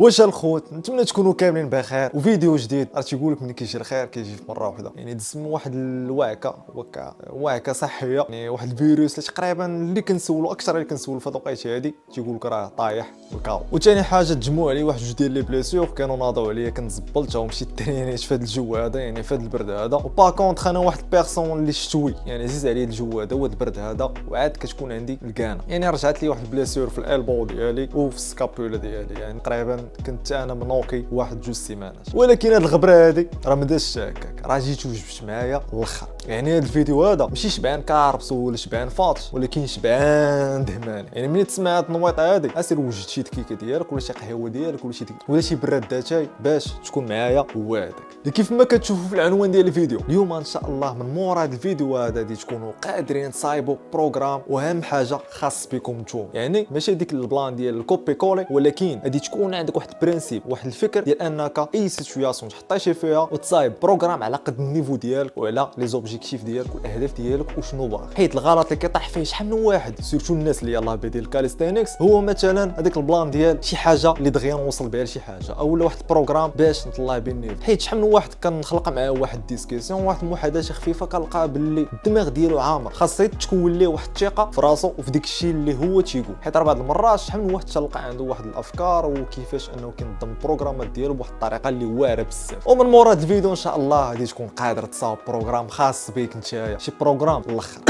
واش الخوت، نتمنى تكونوا كاملين بخير. وفيديو جديد راه تيقول لك ملي كيجي الخير كيجي في مره واحده، يعني دزم واحد الوعكه صحيه، يعني واحد الفيروس اللي تقريبا اللي كنسولو اكثر اللي كنسولو في هاد الوقيته هادي تيقول لك راه طايح الكاو. وثاني حاجه تجمعوا عليه واحد جوج ديال لي بليسيور كانوا ناضوا عليا كنزبلت ومشيت ترينيت في هاد الجو هذا، يعني في هاد البرد هذا. وبا كونطخ انا واحد البيرسون اللي شتوي، يعني عزيز عليه الجو هذا وهاد البرد هذا، وعاد كتكون عندي الكانه، يعني رجعت لي واحد البليسيور في الالبو ديالي وفي السكابولا ديالي، يعني تقريبا كنت انا منوكي واحد جوج سيمانات. ولكن هاد الغبره هادي راه ما دازش هكاك، راه جيت وجبت معايا الاخر. يعني هاد الفيديو هذا ماشي شبعان كاربس ولا شبعان فاطش، ولكن شبعان دهمان. يعني ملي تسمع هاد النويطه هادي اسير وجد شي دكيكه ديالك ولا شي قهوه ديالك ولا شي براد اتاي باش تكون معايا هو هذاك اللي كيف ما كتشوفوا في العنوان ديال الفيديو. اليوم ان شاء الله من مورا هاد الفيديو هذا غادي تكونوا قادرين تصايبوا بروغرام، واهم حاجه خاص بكم نتوما، يعني ماشي ديك البلان ديال الكوبي كولي، ولكن غادي تكون عندك واحد البرانسيب واحد الفكر ديال انك اي سيتوياسيون تحطيتي فيها وتصايب بروغرام على قد النيفو ديالك وعلى لي زوبجيكتيف ديالك والاهداف ديالك وشنو باغي. حيت الغلط اللي كيطيح فيه شحال من واحد سيرتو الناس اللي يلاه بادين الكاليستينكس هو مثلا هذاك البلان ديال شي حاجه اللي دغيا نوصل بها لشي حاجه، اولا واحد البروغرام باش نطلع به النيفو. حيت شحال من واحد كنخلق معاه واحد ديسكسيون واحد المحادثه خفيفه كنلقى باللي الدماغ ديالو عامر، خاص تكون ليه واحد الثقه في راسو وفي داك الشيء اللي هو تيقول. حيت راه بعض المرات شحال من واحد تلقى عنده واحد الافكار وكيفاش انه كينظم البروغرامات ديالو بواحد الطريقه اللي واعره بزاف. ومن مورا هاد الفيديو ان شاء الله غادي تكون قادر تصاوب بروغرام خاص بيك نتايا، شي بروغرام الاخر.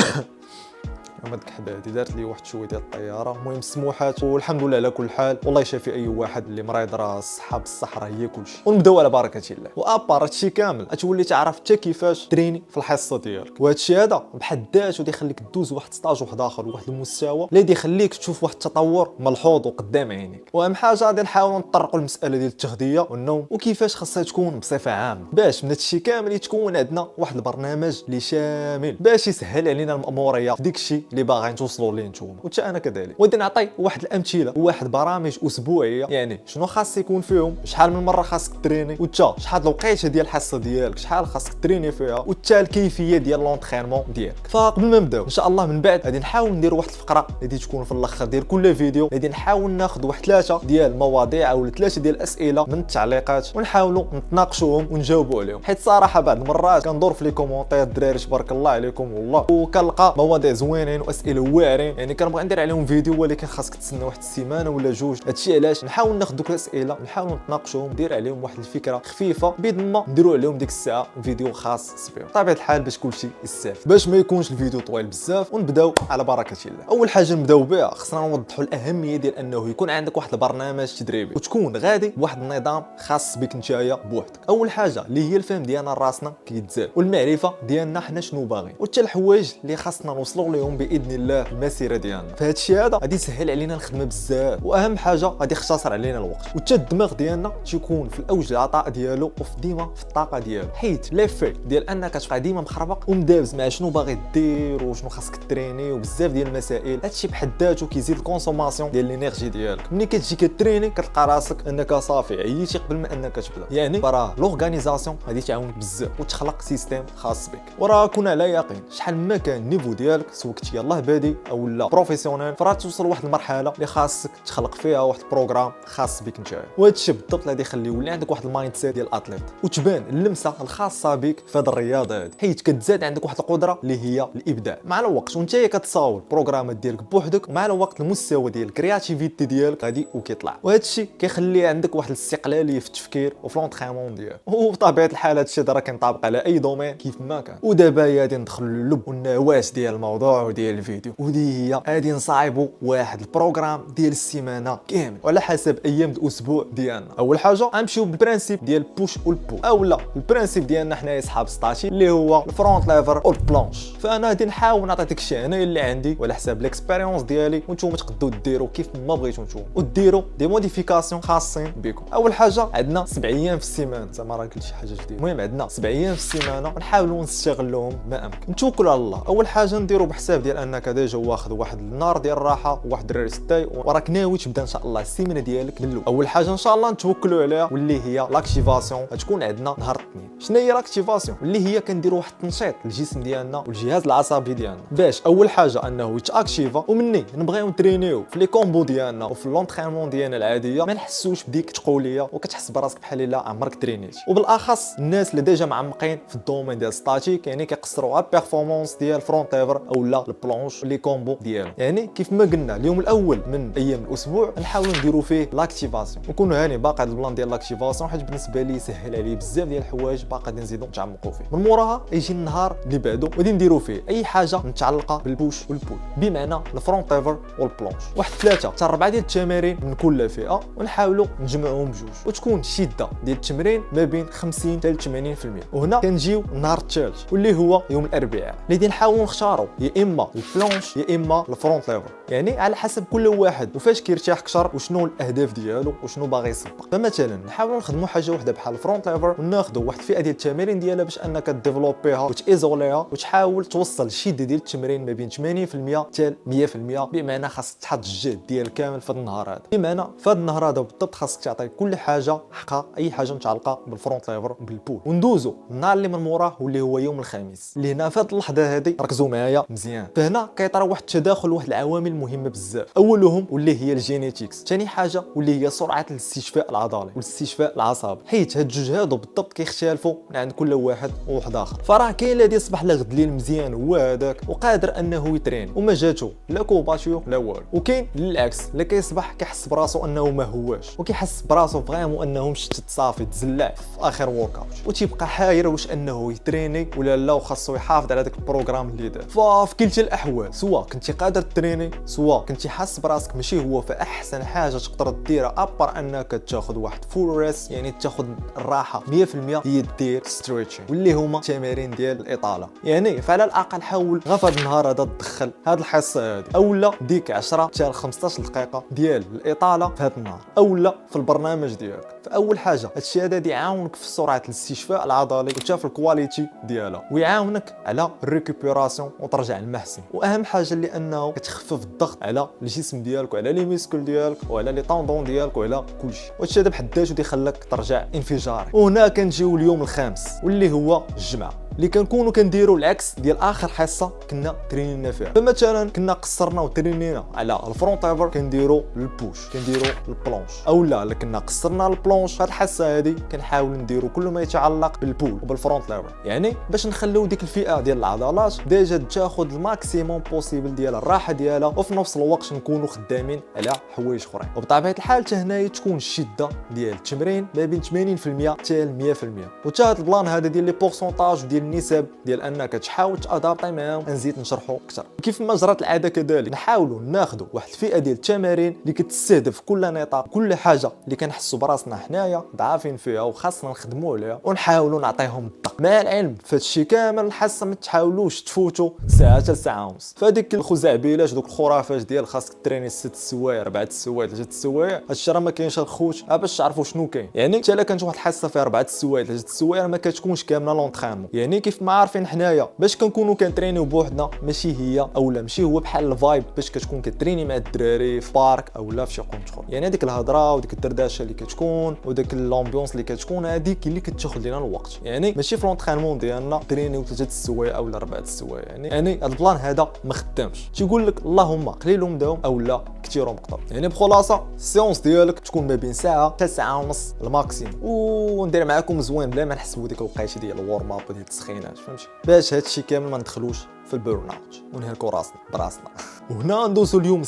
محمد الكحبادي دارت لي واحد شويه ديال الطياره. المهم السموحات والحمد لله على كل حال، والله يشافي اي واحد اللي مريض، راه الصحه بالصح راه هي كلشي. ونبداو على بركه الله. وابار هادشي كامل غتولي تعرف حتى كيفاش تريني في الحصه ديالك، وهادشي هذا بحد ذاته غادي يخليك دوز واحد ستاج واحد اخر واحد المستوى اللي غادي يخليك تشوف واحد التطور ملحوظ وقدام عينيك. واهم حاجه غادي نحاولوا نطرقوا المساله ديال التغذيه والنوم وكيفاش خاصها تكون بصفه عامه، باش من هادشي كامل يتكون عندنا واحد البرنامج اللي شامل باش يسهل علينا الماموريه في داكشي اللي باغيين توصلوا ليه نتوما، وحتى انا كذلك. ودي نعطي واحد الامثله وواحد برامج اسبوعيه، يعني شنو خاص يكون فيهم، شحال من مره خاصك تريني، وتا شحال الوقيته ديال الحصه ديالك شحال خاصك تريني فيها، وتا الكيفيه ديال لونطرينمون ديالك. فقبل ما نبداو ان شاء الله من بعد غادي نحاول ندير واحد الفقره اللي غادي تكون في الاخر ديال كل فيديو، غادي نحاول ناخذ واحد 3 ديال المواضيع او 3 ديال الاسئله من التعليقات ونحاولوا نتناقشوهم ونجاوبوا عليهم. حيت صراحه بعض المرات كندور في لي كومونتير الدراري تبارك الله عليكم والله، وكنلقى مواضيع زوينين واسئله واعرين، يعني كنبغي ندير عليهم فيديو ولكن خاصك تسنى واحد السيمانه ولا جوج. هادشي علاش نحاول ناخذ دوك الاسئله نحاول نتناقشوهم ندير عليهم واحد الفكره خفيفه باذن الله نديروا عليهم ديك الساعه فيديو خاص بهم بطبيعه الحال باش كلشي يستافد، باش ما يكونش الفيديو طويل بزاف. ونبداو على بركه الله. اول حاجه نبداو بها خصنا نوضحوا الاهميه ديال انه يكون عندك واحد البرنامج تدريبي وتكون غادي بواحد النظام خاص بك نتايا بوحدك. اول حاجه اللي هي الفهم ديالنا راسنا كيتزاد والمعرفه ديالنا حنا شنو باغيين، وحتى الحوايج اللي خاصنا نوصلوا لهم باذن الله المسيره ديالنا. فهادشي هذا غادي يسهل علينا الخدمه بزاف، واهم حاجه غادي يختصر علينا الوقت، وحتى الدماغ ديالنا تيكون في الاوج العطاء ديالو وفي ديما في الطاقه ديالو. حيت ليفي ديال انك تبقى ديما مخربق ومدابز مع شنو باغي دير وشنو خاصك تريني وبزاف ديال المسائل، هادشي بحد ذاته كيزيد الكونسوماسيون ديال لينيرجي ديالك. ملي كتجي كتريني كتلقى راسك انك صافي عييتي قبل ما انك تبدا، يعني راه لورغانيزاسيون غادي تعاونك بزاف وتخلق سيستيم خاص بك. وراه كون على يقين شحال ما كان النيفو ديالك سواء كنتي يلاه بادي او لا بروفيسيونيل، فراه توصل لواحد المرحله اللي خاصك تخلق فيها واحد البروغرام خاص بك نتايا. وهذا الشيء بالضبط اللي غادي يخلي يولي عندك واحد المايند سيت ديال الاتليت وتبان اللمسه الخاصه بك في هذه الرياضه هذه، حيت كتزاد عندك واحد القدره اللي هي الابداع مع الوقت. وانت كتصاوب البروغرامات ديالك بوحدك ومع الوقت المستوى ديال الكرياتيفيتي ديالك غادي وكيطلع، وهذا الشيء كيخلي عندك واحد الاستقلاليه في التفكير وفي لونطرينمون ديالك. وبطبيعه الحال هذا الشيء راه كينطبق على اي دومين كيف ما كان. ودابا غادي ندخلوا للب والنواة ديال الموضوع وديال الفيديو، ودي هي غادي نصايبوا واحد البروغرام ديال السيمانه كامل وعلى حسب ايام الاسبوع ديالنا. اول حاجه غنمشيو بالبرانسيب ديال بوش والبو، اولا البرانسيب ديالنا حنايا صحاب ستاشي اللي هو الفرونت ليفر والبلانش. فانا غادي نحاول نعطي داك الشيء انا اللي عندي وعلى حساب ليكسبيريونس ديالي، وانتم تقدروا ديروا كيف ما بغيتوا نتوما وديروا دي موديفيكاسيون خاصين بكم. اول حاجه عندنا 7 ايام في السيمانه، زعما راه قلت شي حاجه جديده. المهم عندنا 7 ايام في السيمانه ونحاولوا نستغلوهم ما امكن، نتوكلوا على الله. اول حاجه نديروا بحساب ديال انك ديجا واخد واحد النهار ديال الراحه وواحد الريستاي وراك ناوي تبدا ان شاء الله السيمانه ديالك من الاول. اول حاجه ان شاء الله نتوكلوا عليها واللي هي لاكتيفاسيون، غتكون عندنا نهار الاثنين. شنو هي لاكتيفاسيون؟ اللي هي كنديروا واحد التنشيط للجسم ديالنا والجهاز العصبي ديالنا باش اول حاجه انه يتاكتيفا، ومني نبغيو نترينيو في لي كومبو ديالنا وفي لونطرينمون ديالنا العاديه ما نحسوش بديك التقوليه وكتحس براسك بحال الا عمرك ترينيتي. وبالاخص الناس اللي ديجا معمقين في الدومين ديال ستاتيك، يعني كيقصروا على بيرفورمانس ديال فرونت ليفر اولا البلونش لي كومبو ديالو. يعني كيف ما قلنا اليوم الاول من ايام الاسبوع نحاولوا نديروا فيه لاكتيفاسيون، ونكونوا هاني باقي هذا البلان ديال لاكتيفاسيون حيت بالنسبه لي سهل عليه بزاف ديال الحوايج باقي غادي نزيدوا نتعمقوا فيه. من موراها يجي النهار اللي بعدو غادي نديروا فيه اي حاجه متعلقه بالبوش والبول، بمعنى الفرونت ليفر والبلونش، واحد 3 حتى 4 ديال التمارين من كل فئه، ونحاولوا نجمعوهم بجوج وتكون الشده ديال التمرين ما بين 50 حتى 80%. وهنا كنجيو النهار الثالث واللي هو يوم الاربعاء، اللي غادي نحاولوا نختاروا يا اما البلونش يا اما الفرونت ليفر، يعني على حسب كل واحد وفاش كيرتاح اكثر وشنو الاهداف ديالو وشنو باغي يسبق. فمثلا نحاولوا نخدموا حاجه وحده بحال الفرونت ليفر وناخذوا واحد الفئه ديال التمارين ديالها باش انك تديفلوبيها وتايزوليها وتحاول توصل الشده ديال التمرين ما بين 80% حتى 100%، بمعنى خاصك تحط الجهد ديال كامل في هذا النهار هذا. بمعنى في هذا النهار هذا بالضبط خاصك تعطي كل حاجه حقها، اي حاجه متعلقه بالفرونت ليفر وبالبول. وندوزو النهار اللي من موراه واللي هو يوم الخميس، اللي هنا في هذه اللحظه هذه ركزوا معايا مزيان. فهنا كيطرا واحد التداخل واحد العوامل مهمه بزاف، اولهم واللي هي الجينيتيكس، ثاني حاجه واللي هي سرعه الاستشفاء العضلي والاستشفاء العصبي، حيت هاد الجوج هادو بالضبط كيختلفوا من عند كل واحد وواحد اخر. فراه كاين الذي يصبح له غد الليل مزيان هو هذاك وقادر انه يترين وما جاتو لا كوباتيو لا والو، وكاين للعكس اللي كيصبح كيحس براسو انه ما هواش وكيحس براسو فريمون انه مشتت صافي تزلع في اخر ورك اوت وتيبقى حاير واش انه يتريني ولا لا، وخاصو يحافظ على داك البروغرام اللي دار. ففي كلتا الاحوال سواء كنتي قادر تريني سواء كنتي حاس براسك ماشي هو، فاحسن حاجه تقدر ديرها ابار انك تاخذ واحد فول ريست، يعني تاخذ الراحه 100%، هي دير ستريتشين واللي هما تمارين ديال الاطاله. يعني فعلى الاقل حاول غير في هذا النهار هذا تدخل هذه الحصه هذه اولا ديك 10 حتى 15 دقيقه ديال الاطاله في هذا النهار اولا في البرنامج ديالك. فاول حاجه هادشي هذا يعاونك في سرعه الاستشفاء العضلي وحتى في الكواليتي ديالها، ويعاونك على الريكوبيراسيون وترجع للمحسن. واهم حاجه اللي انه كتخفف الضغط على الجسم ديالك وعلى لي ميسكل ديالك وعلى لي طوندون ديالك وعلى كلشي، وهادشي هذا بحد ذاته يخليك ترجع انفجاري. وهنا كنجيو اليوم الخامس واللي هو الجمعه، اللي كنكونوا كنديروا العكس ديال اخر حصه كنا ترينينا فيها. فمثلا كنا قصرنا وترينينا على الفرونت ليفر كنديروا البوش كنديروا البلونش، اولا الا كنا قصرنا البلونش في هذه الحصه هذه كنحاولوا نديروا كل ما يتعلق بالبول وبالفرونت ليفر، يعني باش نخليو ديك الفئه ديال العضلات ديجا تاخذ الماكسيموم بوسيبل ديال الراحه ديالها، وفي نفس الوقت نكونوا خدامين على حوايج اخرين. وبطبيعه الحال حتى هنايا تكون الشده ديال التمرين ما بين 80% حتى 100%. وتا هذا البلان هذا ديال لي بورسونتاج ديال النسب ديال انك تحاول تادابطي معاهم نزيد نشرحوا اكثر. كيف ما جرات العاده كذلك نحاولوا ناخذوا واحد الفئه ديال التمارين اللي كتستهدف كل نطاق كل حاجه اللي كنحسوا براسنا حنايا ضعافين فيها وخاصنا نخدموا عليها ونحاولوا نعطيهم الضغط. مع العلم فهاد الشيء كامل الحصه ما تحاولوش تفوتوا ساعه حتى ساعه ونص. فهاديك الخزعبيلات دوك الخرافات ديال خاصك تريني 6 سوايع 4 سوايع 3 سوايع، هادشي راه ما كاينش الخوت باش تعرفوا شنو كاين. يعني حتى الا كانت واحد الحصه فيها 4 سوايع 3 سوايع ما كتكونش كامله لونطرينمون. يعني كيف ما عارفين حنايا باش كنكونوا كنترينيو بوحدنا ماشي هي اولا ماشي هو بحال الفايب باش كتكون كتريني مع الدراري في بارك اولا في شي كونترول. يعني هذيك الهضره وديك الدردشه اللي كتكون وداك الامبيونس اللي كتكون هذيك اللي كتاخذ لنا الوقت. يعني ماشي في لونطرينمون ديالنا ترينيو 3 السوايع اولا 4 السوايع. يعني هذا البلان هذا ما خدامش. تيقول لك اللهم قليلهم داوم اولا كثيرهم قطر. يعني بخلاصه السيونس ديالك تكون ما بين ساعه حتى ساعه ونص الماكسيم، وندير معاكم زوين بلا ما نحسبوا ديك الوقيته ديال الورم اب وديال التسخينات، فهمتي، باش هادشي كامل ما ندخلوش في البيرن اوت ونهلكوا راسنا براسنا. وهنا ندوزو اليوم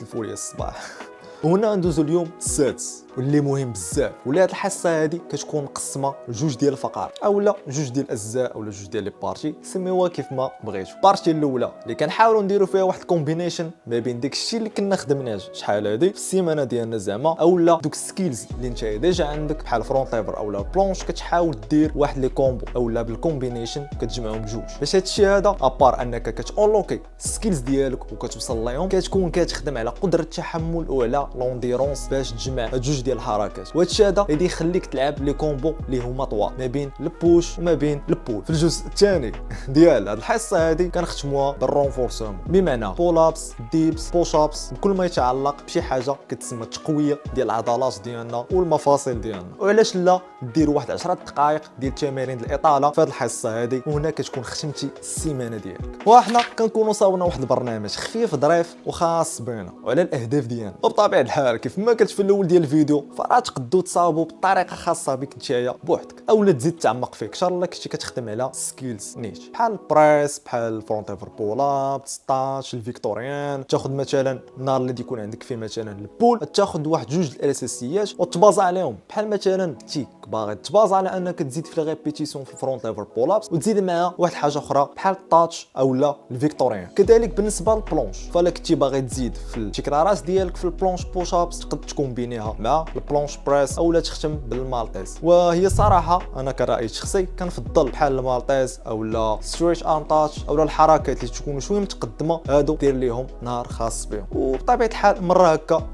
الفوريه الصباح. وهنا ندوزو اليوم السادس واللي مهم بزاف، ولا هاد الحصه هادي كتكون مقسمه لجوج ديال الفقرات اولا جوج ديال الاجزاء اولا جوج ديال لي بارتي، سميوها كيف ما بغيتو. البارتي الاولى اللي كنحاولوا نديروا فيها واحد الكومبينيشن ما بين داك الشيء اللي كنا خدمناه شحال هادي في السيمانه ديالنا زعما، اولا دوك السكيلز اللي انت ديجا عندك بحال فرونت ليفر اولا بلونش كتحاول دير واحد لي كومبو اولا بالكومبينيشن كتجمعهم بجوج. باش هادشي هذا ابار انك كتونلوكي السكيلز ديالك وكتوصل ليهم كتكون كتخدم على قدره التحمل وعلى لونديرونس باش تجمع جوج ديال الحركات، وهذا الشيء هذا غادي يخليك تلعب لي كومبو اللي هما طوا ما بين البوش وما بين البول. في الجزء الثاني ديال هذه الحصه هذه كنختموها بالرونفورسمون، بمعنى بول ابس، ديبس، بوش ابس، كل ما يتعلق بشي حاجه كتسمى التقويه ديال العضلات ديالنا والمفاصل ديالنا. وعلاش لا ديروا واحد 10 دقائق ديال تمارين الاطاله في هذه الحصه هذه، وهنا كتكون ختمتي السيمانه ديالك. وحنا كنكونوا صاوبنا واحد البرنامج خفيف ظريف وخاص بنا وعلى الاهداف ديالنا. وبطبيعه الحال كيف ما قلت في الاول ديال الفيديو، فراه تقدروا تصاوبوا بطريقه خاصه بك نتايا بوحدك، اولا تزيد تعمق فيك. ان شاء الله كنتي كتخدم على سكيلز نيت بحال البريس، بحال الفرونت ايفر بول اب، 16 الفيكتوريان. تاخذ مثلا النهار اللي يكون عندك فيه مثلا البول، تاخذ واحد جوج الاساسيات وتبازا عليهم، بحال مثلا تيك باغي تبازا على انك تزيد في ريبيتيسيون في الفرونت ايفر بول ابس، وتزيد معها واحد حاجه اخرى بحال التاتش اولا الفيكتوريان. كذلك بالنسبه للبلونش، فلا كنتي باغي تزيد في التكرارات ديالك في البلونش بوش ابس، تقدر تكومبينيها مع البلونش بريس اولا تختم بالمالتيز. وهي صراحه انا كرأي شخصي كنفضل بحال المالتيز اولا ستريتش ارم تاتش اولا الحركات اللي تكونوا شويه متقدمه، هادو دير ليهم نهار خاص بهم. وبطبيعه الحال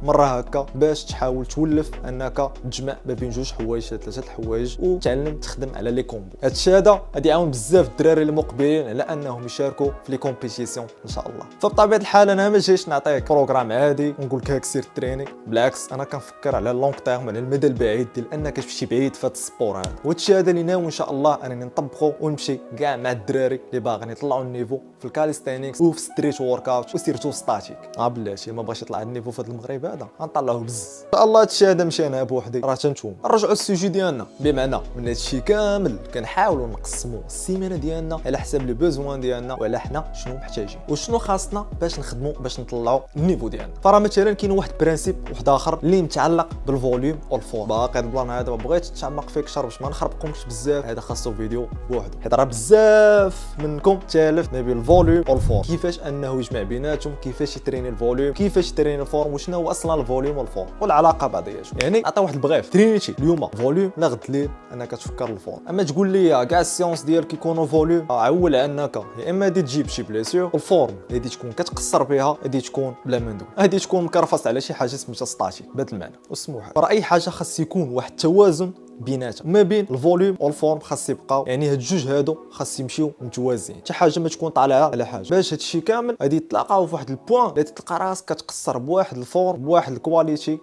مره هكا باش تحاول تولف انك تجمع ما بين جوج حوايج ثلاثه الحوايج وتعلم تخدم على لي كومبو. هادشي هذا غادي يعاون بزاف الدراري المقبلين على انهم يشاركوا في لي كومبيتيسيون ان شاء الله. فبطبيعه الحال انا ما جايش نعطيك بروغرام عادي ونقول لك هاك سير الترينينغ، بالعكس انا كنفكر على اللونغ تيرم، على المدى البعيد ديال انك تمشي بعيد في هذا السبور هذا. وهادشي هذا اللي ناوي ان شاء الله انني نطبقه ونمشي كاع مع الدراري اللي باغيين يطلعوا النيفو في الكاليستينيكس وفي ستريت ورك اوت وسيرتو ستاتيك. بلاتي ما بغاش يطلع النيفو في هذا المغرب هذا غنطلعوه بزز ان شاء الله. هادشي هذا مشينا بوحدي راه تنتوما. نرجعوا للسوجي ديالنا، بمعنى من هادشي كامل كنحاولوا نقسموا السيمانه ديالنا على حساب لي بوزوان ديالنا وعلى حنا شنو محتاجين وشنو خاصنا باش نخدموا باش نطلعوا النيفو ديالنا. فراه مثلا كاين واحد برانسيب واحد اخر اللي متعلق بالفوليوم والفورم. باقي البلان هذا ما بغيتش نتعمق فيه اكثر باش ما نخربقكمش بزاف، هذا خاصو فيديو بوحدو حيت راه بزاف منكم تالف ما بين الفوليوم والفورم، كيفاش انه يجمع بيناتهم، كيفاش يتريني الفوليوم، كيفاش يتريني الفورم، وشنو هو اصلا الفوليوم والفورم والعلاقه بعضياتهم. يعني عطا واحد البغيف ترينيتي اليوم فوليوم، لا غد الليل انك تفكر الفورم. اما تقول لي كاع السيونس ديالك يكونوا فوليوم، عول انك يا اما غادي تجيب شي بليسيور، الفورم غادي تكون كتقصر بها، غادي تكون بلا مندوب، غادي تكون مكرفص على شي حاجه سميتها ستاتيك بهذا المعنى. وسموها راه اي حاجه خاص يكون واحد التوازن بيناتهم ما بين الفوليوم والفورم، خاص يبقاو يعني هاد الجوج هادو خاص يمشيو متوازيين، حتى حاجه ما تكون طالعه على حاجه. باش هادشي كامل غادي يتلاقاو في واحد البوان اللي تلقى راسك كتقصر بواحد الفورم بواحد الكواليتي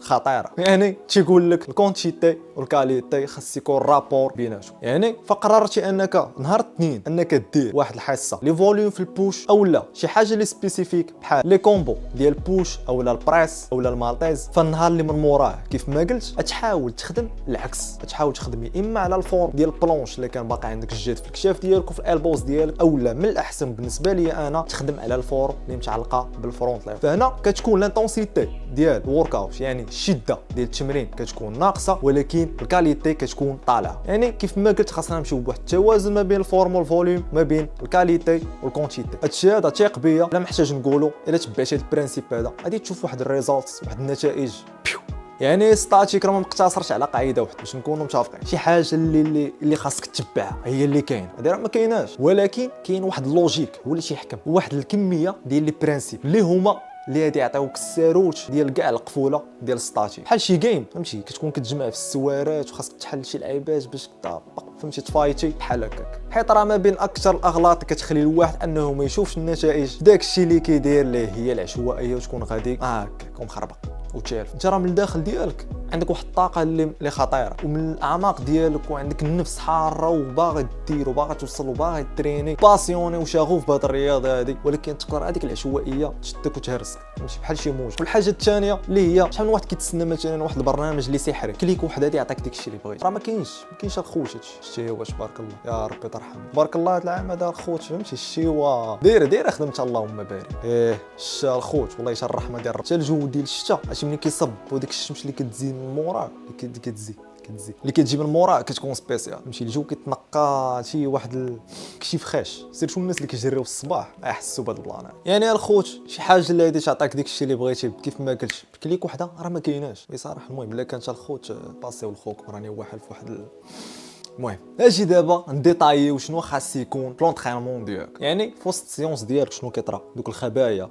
خطيره. يعني تيقول لك الكونتيتي والكاليتي خاص يكون رابور بيناتهم. يعني فقررتي انك نهار الاثنين انك دير واحد الحصه لي فوليوم في البوش اولا شي حاجه لي سبيسيفيك بحال لي كومبو ديال البوش اولا البريس اولا المالتيز. فالنهار اللي من موراه كيف ما قلت تحاول تخدم العكس، تحاول تخدم اما على الفورم ديال البلونش اللي كان باقي عندك الجهد في الكشاف ديالك وفي الالبوز ديالك، اولا من الاحسن بالنسبه لي انا تخدم على الفورم اللي متعلقه بالفرونت ليف. فهنا كتكون لانتونسيتي ديال الورك اوت يعني الشده ديال التمرين كتكون ناقصه ولكن الكاليتي كتكون طالعه. يعني كيف ما قلت خاصنا نمشيو بواحد التوازن ما بين الفورم والفوليوم، ما بين الكاليتي والكونتيتي. هادشي هذا ثيق بيا لا محتاج نقولوا، الا تبعتي هاد البرانسيب هذا غادي تشوف واحد الريزالت واحد النتائج. يعني ستاتيك راه ما مقتصرش على قاعده واحده باش نكونوا متفقين. شي حاجه اللي خاصك تتبعها هي اللي كاين، هذه راه ما كايناش، ولكن كاين واحد اللوجيك هو اللي تيحكم، واحد الكميه ديال لي برانسيب اللي هما اللي غادي يعطيوك الساروت ديال كاع القفوله ديال الستاتيك. بحال شي جيم فهمتي كتكون كتجمع في السوارات وخاصك تحل شي لعيبات باش تطبق فهمتي تفايتي بحال هكاك. حيت راه ما بين اكثر الاغلاط كتخلي الواحد انه ما يشوفش النتائج داك الشيء اللي كيدير اللي هي العشوائيه وتكون غادي هكاك ومخربق وتشالف. انت راه من الداخل ديالك عندك واحد الطاقه اللي خطيره، ومن الاعماق ديالك وعندك النفس حاره وباغي دير وباغي توصل وباغي تريني باسيوني وشغوف بهذه الرياضه هذه، ولكن تقدر هذيك العشوائيه تشدك وتهرسك ماشي بحال شي موج. والحاجه الثانيه اللي هي شحال من واحد كيتسنى مثلا واحد البرنامج اللي سحري كليك واحد هذه يعطيك داك الشيء اللي بغيتي، راه ما كاينش الخوت. هادشي هو تبارك الله يا ربي ترحم تبارك الله. هذا العام هذا الخوت فهمتي الشيوا داير خدمت اللهم بارك. الشتا الخوت والله يشرح الرحمه ديال ربي. حتى الجو ديال الشتا عرفتي ملي كيصب وديك الشمس اللي كتزيد من موراه اللي كتجي من موراه كتكون سبيسيال فهمتي. الجو كيتنقى شي واحد كشي فخاش. سيرتو الناس اللي كيجريو في الصباح يحسوا بهذا البلان. يعني الخوت شي حاجه اللي غادي تعطيك داك الشيء اللي بغيتي كيف ما قلت كليك وحده راه ما كايناش بصراحه. المهم الا كانت الخوت باسيو لخوك راني واحد في واحد المهم اجي دابا نديطايي شنو خاص يكون لونطرينمون ديالك، يعني في وسط السيونس ديالك شنو كيطرا دوك الخبايا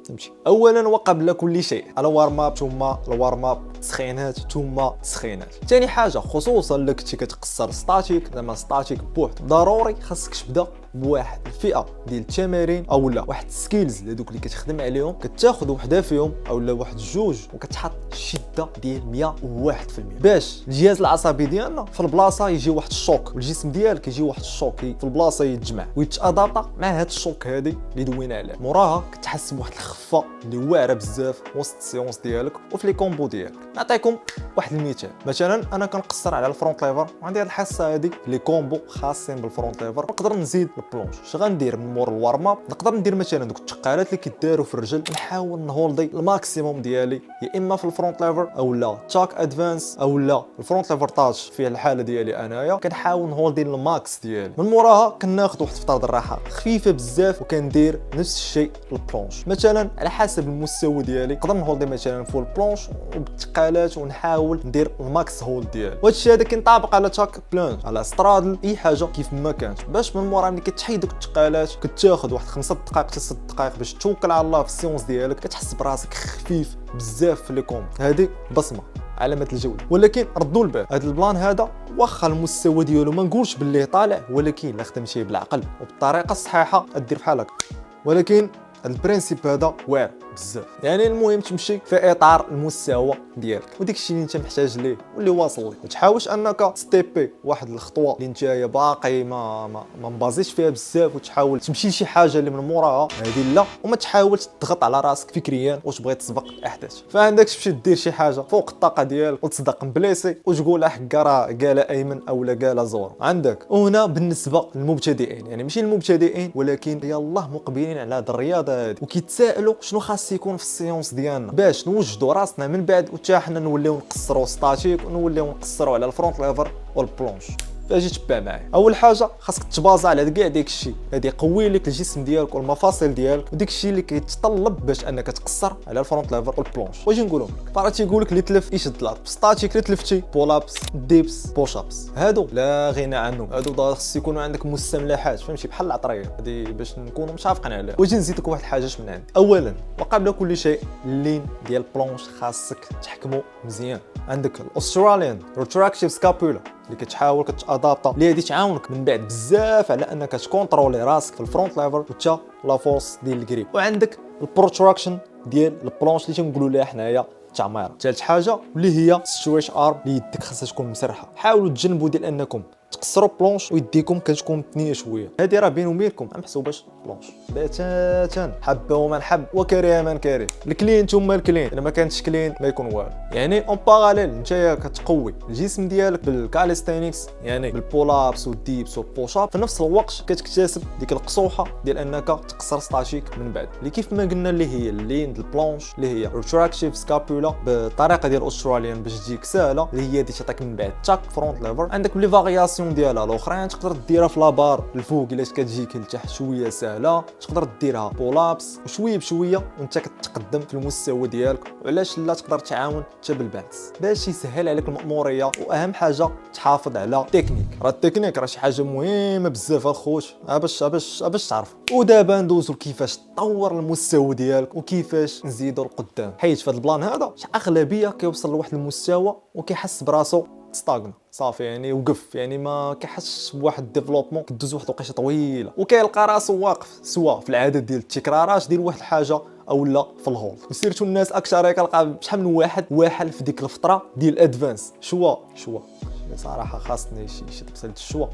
فهمتي. اولا وقبل كل شيء الوارم اب ثم الوارم اب، تسخينات ثم تسخينات. ثاني حاجه خصوصا الا كنتي كتقصر ستاتيك، زعما ستاتيك بوحدك، ضروري خاصك تبدا بواحد الفئه ديال التمارين اولا واحد السكيلز هذوك اللي كتخدم عليهم، كتاخذ وحده فيهم اولا واحد جوج وكتحط الشده ديال 101% باش الجهاز العصبي ديالنا في البلاصه يجي واحد الشوك، والجسم ديالك يجي واحد الشوك في البلاصه يتجمع ويتادابطا مع هاد الشوك هادي اللي دوينا عليه. موراها كتحس بواحد الخفه اللي واعره بزاف وسط السيونس ديالك وفي لي كومبو ديالك. نعطيكم واحد المثال، مثلا انا كنقصر على الفرونت ليفر وعندي هاد الحصه هادي لي كومبو خاصين بالفرونت ليفر، نقدر نزيد البلونج. اش غندير من مور الوارم اب؟ نقدر ندير مثلا دوك التقالات اللي كيداروا في الرجل، نحاول نهولدي الماكسيموم ديالي يا اما في الفرونت ليفر اولا تشاك ادفانس اولا الفرونت ليفر تاش. في الحاله ديالي انايا كنحاول نهولدي الماكس ديالي. من موراها كناخذ واحد فتره الراحه خفيفه بزاف وكندير نفس الشيء البلونج. مثلا على حسب المستوى ديالي نقدر نهولدي مثلا فول بلونج وبالتقالات ونحاول ندير الماكس هولد ديالي. وهذا الشيء هذا كينطابق على تشاك بلونج على سترادل اي حاجه كيف ما كانت، باش من مورا ملي كتحيد دوك التقالات كتاخذ واحد 5 دقائق حتى 6 دقائق باش توكل على الله في السيونس ديالك، كتحس براسك خفيف بزاف في لي كوم. هذه بصمه علامه الجوده. ولكن ردوا البال، هذا البلان هذا واخا المستوى ديالو ما نقولش باللي طالع، ولكن الا خدمتيه بالعقل وبالطريقه الصحيحه دير بحال هكا. ولكن البرينسيپ هذا واعر بزاف، يعني المهم تمشي في اطار المستوى ديالك وديك الشيء اللي انت محتاج ليه واللي واصل ليه. ما تحاولش انك ستيبي واحد الخطوه اللي انت باقي ما مبازيش فيها بزاف وتحاول تمشي لشي حاجه اللي من موراها هذه لا، وما تحاولش تضغط على راسك فكريا وتبغي تسبق الاحداث. فعندك تمشي دير شي حاجه فوق الطاقه ديالك وتصدق مبليسي وتقول حكا راه قال ايمن اولا قال زور عندك. وهنا بالنسبه للمبتدئين، يعني ماشي المبتدئين ولكن يلاه مقبلين على هذه الرياضه هذه وكيتسائلوا شنو خاص يكون في السيونس ديالنا باش نوجدوا راسنا من بعد وتا حنا نوليو نقصروا ستاتيك ونوليو نقصروا على الفرونت ليفر والبلونج. فاجي تبع معايا. اول حاجه خاصك تبازا على كاع داك الشيء هادي يقوي لك الجسم ديالك والمفاصل ديالك وداك الشيء اللي كيتطلب باش انك تقصر على الفرونت ليفر والبلونج. واجي نقولوا لك فرا تيقول لك اللي تلف يشد لاط ستاتيك، اللي تلفتي بول ابس ديبس بوش ابس، هادو لا غنى عنهم، هادو خاص يكونوا عندك مستملحات فهمتي بحال العطريه هادي باش نكونوا متفقين عليها. واجي نزيد لك واحد الحاجات من عندي. اولا وقبل كل شيء اللين ديال البلونج خاصك تحكمو مزيان. عندك الاستراليان روتراكتيف سكابولا اللي كتحاول كتادابطا اللي غادي تعاونك من بعد بزاف على انك تكونترولي راسك في الفرونت ليفر وتا لا فورس ديال الجريب. وعندك البروتراكشن ديال البلونش اللي تنقولوا لها حنايا التعميره. ثالث حاجه واللي هي ستريتش ارم اللي يدك خاصها تكون مسرحه. حاولوا تجنبوا ديال انكم تقصروا بلونش ويديكم كتكون ثنيه شويه، هذه راه بيني وبينكم ما محسوباش بلونش بتاتا، حبه ومن حب وكره من كره. الكلين ثم الكلين، الا ما كانتش كلين ما يكون والو. يعني اون باراليل نتايا كتقوي الجسم ديالك بالكاليستينكس يعني بالبول ابس والديبس والبوش اب، في نفس الوقت كتكتسب ديك القصوحه ديال انك تقصر ستاتيك من بعد اللي كيف ما قلنا اللي هي اللين البلونش اللي هي روتراكتيف سكابولا بالطريقه ديال الاستراليان باش تجيك سهله اللي هي دي تعطيك من بعد تاك فرونت ليفر. عندك لي فارياسيون ديالها الاخرين تقدر ديرها في لابار الفوق الا كتجيك لتحت شويه سهله، تقدر ديرها بول ابس وشويه بشويه وانت كتقدم في المستوى ديالك. وعلاش لا تقدر تعاون حتى بالبانس باش يسهل عليك المأموريه. واهم حاجه تحافظ على التكنيك، راه التكنيك راه شي حاجه مهمه بزاف الخوت باش تعرف. ودابا ندوزو كيفاش تطور المستوى ديالك وكيفاش نزيدو لقدام، حيت في هذا البلان هذا شي اغلبيه كيوصل لواحد المستوى وكيحس براسو ستاغنا صافي، يعني وقف، يعني ما كيحسش بواحد الديفلوبمون. كدوز واحد الوقيته طويله وكيلقى راسو واقف سواء في العدد ديال التكرارات ديال واحد الحاجه او لا في الهولد. وسيرتو الناس اكثر كنلقى شحال من واحد في ديك الفتره ديال الادفانس شوا صراحه خاصني شي تبسل الشوا،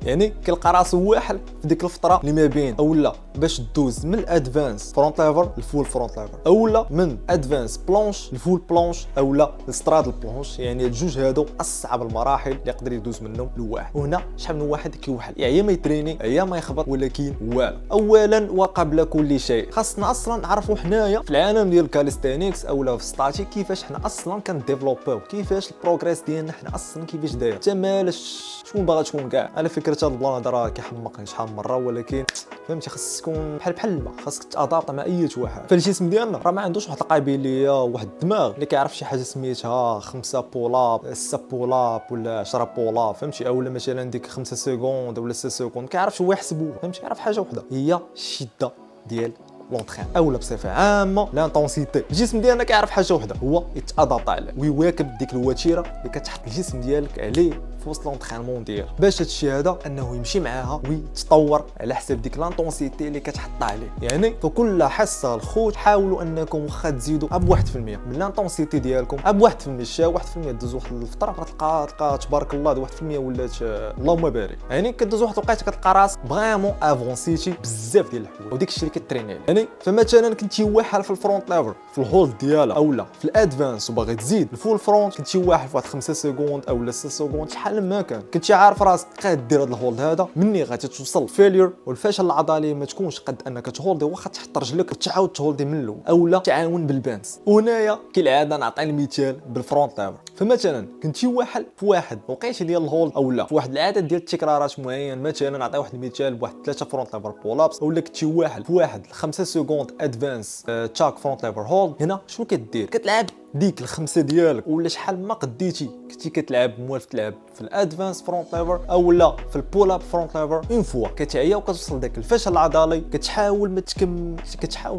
يعني كيلقى راسو واحد في ديك الفتره اللي ما بين اولا باش دوز من الادفانس فرونت ليفر لفول فرونت ليفر اولا من ادفانس بلونش لفول بلونش اولا لستراد البلونش. يعني الجوج هادو اصعب المراحل اللي يقدر يدوز منهم الواحد. وهنا شحال من واحد كيوحل يا ما يتريني يا ما يخبط، ولكن والو. اولا وقبل كل شيء خاصنا اصلا نعرفوا حنايا في العالم ديال الكاليستينكس اولا في ستاتيك كيفاش حنا اصلا كنديفلوبيو، كيفاش البروغريس ديالنا حنا اصلا كيفاش داير. انت مالاش شكون باغا تكون كاع على فكره هذا البلان هذا راه كيحمقني شحال من مره، ولكن فهمتي، خاصك تكون بحال الماء، خاصك تادابط مع اي واحد. فالجسم ديالنا راه ما عندوش واحد القابليه، واحد الدماغ اللي كيعرف شي حاجه سميتها 5 بولاب 6 بولاب ولا 10 بولاب، فهمتي، اولا مثلا ديك 5 سكوند ولا 6 سكوند، كيعرفش هو يحسبو، فهمتي، كيعرف حاجه وحده هي الشده ديال لونطرين اولا بصفه عامه لانتونسيتي. الجسم ديالنا كيعرف حاجه وحده، هو يتادابط عليه ويواكب ديك الوتيره اللي كتحط الجسم ديالك عليه في وسط لونطرينمون ديالك، باش هادشي هذا انه يمشي معاها ويتطور على حساب ديك لانتونسيتي اللي كتحطها عليه. يعني في كل حصه الخوت حاولوا انكم واخا تزيدوا ب 1% من لانتونسيتي ديالكم، ب 1% شا 1% دوز واحد الفتره تلقى تبارك الله 1% ولات اللهم بارك. يعني كدوز واحد الوقيته كتلقى راسك فريمون افونسيتي بزاف ديال الحوايج، وديك الشيء اللي كتريني عليه. يعني فمثلا كنتي واحد في الفرونت ليفل في الهولد ديالها اولا في الادفانس وباغي تزيد الفول فرونت، كنتي واحد في واحد 5 سكوند اولا 6 سكوند، شحال ما كان كنتي عارف راسك قاد دير هذا الهولد هذا، مني غادي توصل فيلير والفشل العضلي ما تكونش قد انك تهولدي، واخا تحط رجلك وتعاود تهولدي من الاول اولا تعاون بالبانس. وهنايا كالعاده نعطي المثال بالفرونت ليفل. فمثلا كنتي واحد في واحد وقيته ديال الهولد اولا في واحد العدد ديال التكرارات معين، مثلا نعطي واحد المثال بواحد 3 فرونت ليفل بولابس، اولا كنتي واحد في واحد 5 سكوند ادفانس تشاك فرونت ليفل هولد، هنا شنو كدير؟ كتلعب ديك الخمسه ديالك ولا شحال ما قديتي كنتي كتلعب موالف تلعب في الادفانس فرونت ليفر اولا في البول اب فرونت ليفر، اون فوا كتعيا وكتوصل داك الفشل العضلي، كتحاول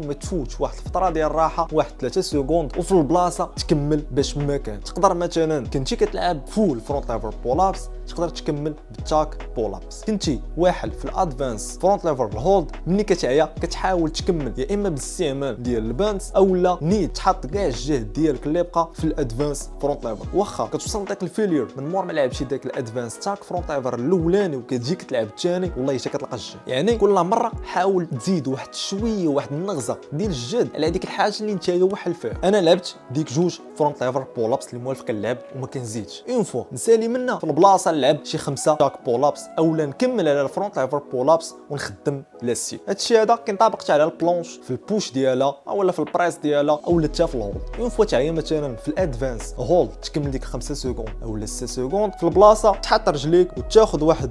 ما تفوتش واحد الفتره ديال الراحه واحد 3 سكوند وفي البلاصه تكمل باش ما كان. تقدر مثلا كنتي كتلعب فول فرونت ليفر بول ابس تقدر تكمل بالتاك بول ابس، كنتي واحد في الادفانس فرونت ليفر الهولد ملي كتعيا كتحاول تكمل يا اما بالاستعمال ديال البانس اولا نيت تحط كاع الجهد ديالك اللي بقى في الادفانس فرونت ليفر. واخا كتوصل داك الفيلير من مور ما لعبتي داك الادفانس تاك فرونت ليفر الاولاني وكتجيك تلعب الثاني، والله حتى كتلقى الجهد. يعني كل مره حاول تزيد واحد شويه واحد النغزه ديال الجهد على ديك الحاجه اللي انت واحد فيها. انا لعبت ديك جوج فرونت ليفر بول ابس اللي موالف كنلعب وما كنزيدش، اون فوا نسالي منها في البلاصه نلعب شي 5 تاك بول ابس اولا نكمل على الفرونت ليفر بول ابس ونخدم لاسي. هادشي هذا كنطابق على البلونش في البوش ديالها اولا في البريس ديالها اولا حتى في الهولد. اون فوا تعيا مثلا في الادفانس هولد تكمل ديك 5 سكوند اولا 6 سكوند في البلاصه تحط رجليك وتاخذ واحد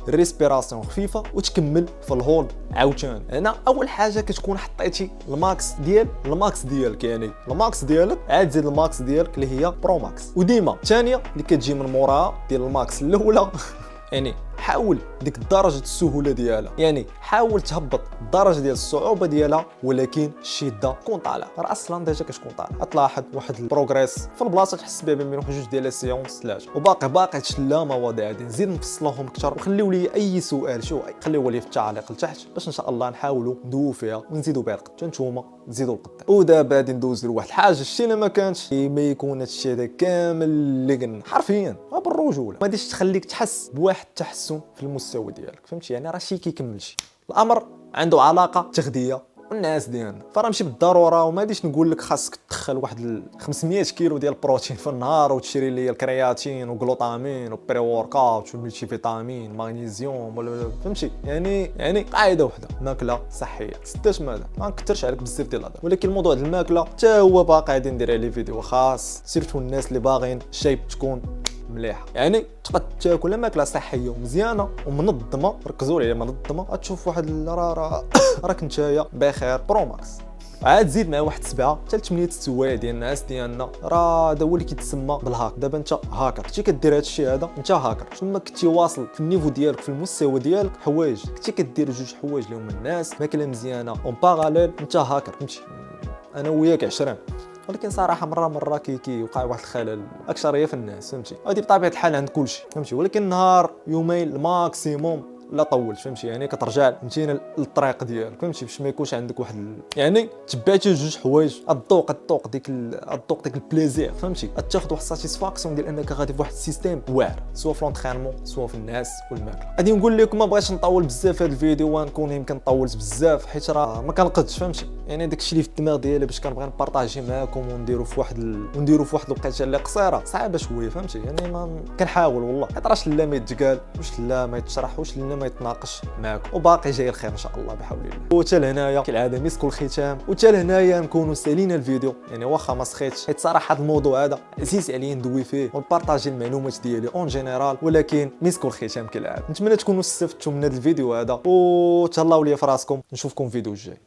الريسبيراسيون خفيفه وتكمل في الهولد عاوتاني. هنا اول حاجه كتكون حطيتي الماكس ديالك، يعني الماكس ديالك عاد زيد الماكس ديالك اللي هي برو ماكس. وديما الثانيه اللي كتجي من موراها ديال الماكس الاولى يعني حاول ديك درجه السهوله ديالها، يعني حاول تهبط الدرجه ديال الصعوبه ديالها ولكن الشده تكون طالعه، راه اصلا ديجا كتكون طالعه. تلاحظ واحد البروغريس في البلاصه تحس بها بين واحد جوج ديال السيونس 3 وباقي تشلا مواضيع غادي نزيد نفصلوهم اكثر. وخليو لي اي سؤال خليوه لي في التعليق لتحت باش ان شاء الله نحاولوا ندويو فيها ونزيدوا بها القدام نتوما تزيدوا القدام. ودابا غادي ندوزو لواحد الحاجه شتينا ما كانش ما يكون هادشي هذا كامل اللي قلنا حرفيا بالرجوله، ما غاديش تخليك تحس بواحد التحسن في المستوى ديالك، فهمتي؟ يعني راه شي كيكمل شي الامر عنده علاقه تغذيه والناس ديالنا، فراه ماشي بالضروره. وما غاديش نقول لك خاصك تدخل واحد 500 كيلو ديال البروتين في النهار وتشري لي الكرياتين وغلوطامين وبري ورك اوت وملتي فيتامين مغنيسيوم ولا فهمتي. يعني قاعده وحده ماكله صحيه، سداش ماذا ما نكثرش عليك بزاف ديال الهضره، ولكن الموضوع ديال الماكله حتى هو باقي غادي ندير عليه فيديو خاص، سيرتو الناس اللي باغيين شيب تكون مليحه. يعني تقدر تاكل ماكله صحيه ومزيانه ومنظمه، ركزوا لي منظمه، غتشوف واحد راك نتايا بخير. برو ماكس عاد زيد مع واحد 7 حتى 8 السوايع ديال الناس ديالنا، راه هذا هو اللي كيتسمى بالهاك. دابا انت هاكر كنتي كدير هذا الشيء هذا، انت هاكر. ثم كنتي واصل في النيفو ديالك في المستوى ديالك حوايج كنتي كدير جوج حوايج اللي هما الناس ماكله مزيانه اون باراليل، انت هاكر فهمتي. انا وياك 20 ولكن صراحه مره كيوقع واحد الخلل اكثريه في الناس، فهمتي؟ هادي بطبيعه الحال عند كلشي، فهمتي؟ ولكن نهار يومين الماكسيموم لا طولت، فهمتي؟ يعني كترجع متين للطريق ديالك، فهمتي؟ باش ما يكونش عندك واحد يعني تبعتي جوج حوايج الذوق ديك البليزير، فهمتي؟ تاخذ واحد الساتيسفاكسيون ديال انك غادي في واحد السيستيم واعر سواء في لونطرينمون سواء في الناس والماكله. غادي نقول لكم ما بغيتش نطول بزاف في هذا الفيديو ونكون يمكن طولت بزاف حيت راه ما كنقدش، فهمتي؟ يعني داكشي اللي في الدماغ ديالي باش كنبغي نبارطاجي معاكم ونديرو في واحد الوقيته اللي قصيره صعيبه شويه فهمتي. يعني ما كنحاول والله، حيت راه لا ما يتقال واش لا ما يتشرح واش لا ما يتناقش معاكم، وباقي جاي الخير ان شاء الله بحول الله. وتا لهنايا كالعاده مسكوا الختام، وتا لهنايا نكونوا سالينا الفيديو، يعني واخا ما سخيتش حيت صراحه هذا الموضوع هذا عزيز عليا ندوي فيه ونبارطاجي المعلومات ديالي اون جينيرال، ولكن مسكوا الختام كالعاده. نتمنى تكونوا استفدتوا من هذا الفيديو هذا، وتهلاو ليا في راسكم، نشوفكم في فيديو الجاي.